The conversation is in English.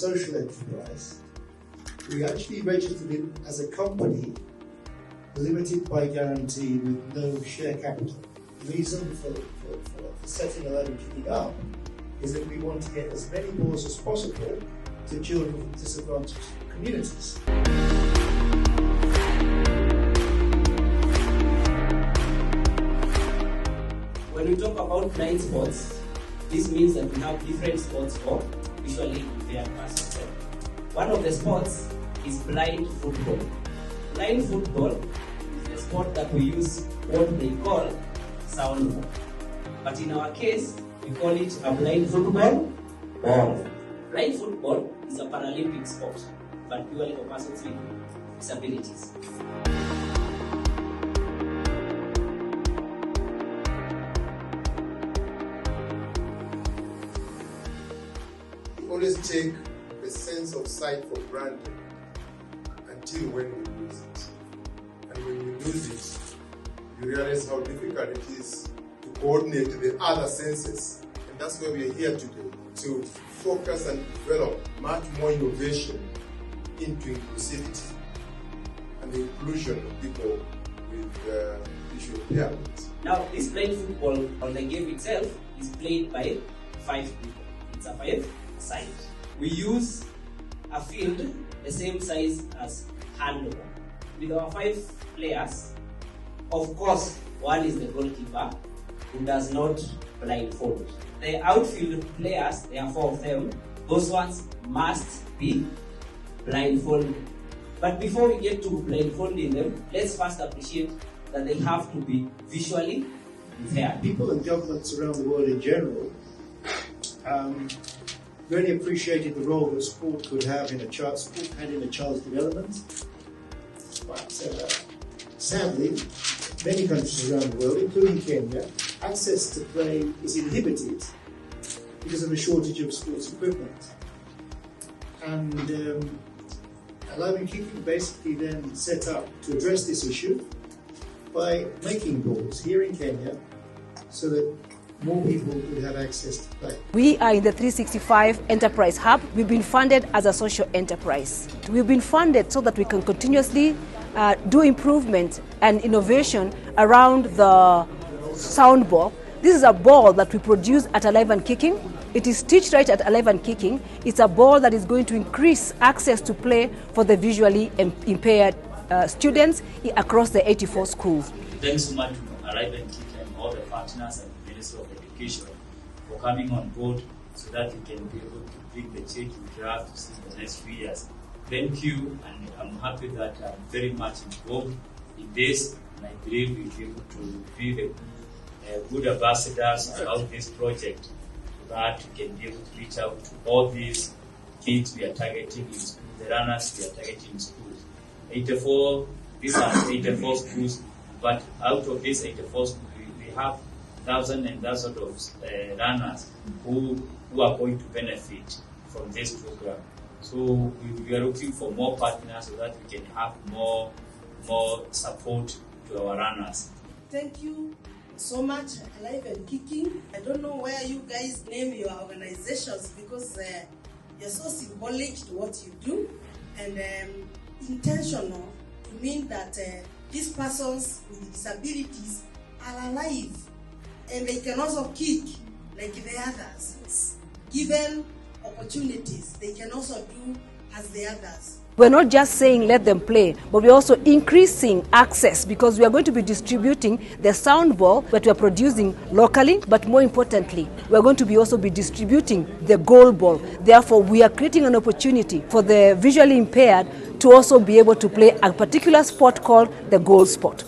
social enterprise. We actually registered it as a company, limited by guarantee with no share capital. The reason for setting Alive and Kicking up is that we want to get as many balls as possible to children from disadvantaged communities. When we talk about blind sports, this means that we have different sports for visually impaired persons. One of the sports is blind football. Blind football is the sport that we use what they call sound ball. But in our case, we call it a blind football ball. Blind football is a Paralympic sport, but purely for persons with disabilities. Always take the sense of sight for granted until when we lose it. And when you lose it, you realize how difficult it is to coordinate the other senses. And that's why we are here today, to focus and develop much more innovation into inclusivity and the inclusion of people with visual impairments. Now, this blind football on the game itself is played by 5 people. It's a 5-side. We use a field the same size as handball. With our 5 players, of course, one is the goalkeeper who does not blindfold. The outfield players, there are 4 of them, those ones must be blindfolded. But before we get to blindfolding them, let's first appreciate that they have to be visually impaired. People and governments around the world in general really appreciated the role that sport could have in a child's development. But sadly, many countries around the world, including Kenya, access to play is inhibited because of a shortage of sports equipment. And Alive and Kicking basically then set up to address this issue by making balls here in Kenya so that more people could have access to play. We are in the 365 Enterprise Hub. We've been funded as a social enterprise. We've been funded so that we can continuously do improvement and innovation around the sound ball. This is a ball that we produce at Alive and Kicking. It is stitched right at Alive and Kicking. It's a ball that is going to increase access to play for the visually impaired students across the 84 schools. Thanks so much to Alive and Kicking and all the partners and the Ministry of Education for coming on board so that we can be able to bring the change we have to see in the next few years. Thank you, and I'm happy that I'm very much involved in this, and I believe we'll be able to be the good ambassadors about this project so that we can be able to reach out to all these kids we are targeting in schools, the runners we are targeting in schools. These are 84 schools, but out of these 84 schools, we have thousands and thousands of runners who are going to benefit from this program. So we are looking for more partners so that we can have more support to our runners. Thank you so much, Alive and Kicking. I don't know where you guys name your organizations because you're so symbolic to what you do and intentional to mean that these persons with disabilities are alive and they can also kick like the others. Given opportunities, they can also do as the others. We're not just saying let them play, but we're also increasing access because we are going to be distributing the sound ball that we're producing locally, but more importantly, we're going to also be distributing the Goalball. Therefore, we are creating an opportunity for the visually impaired to also be able to play a particular sport called the goal sport.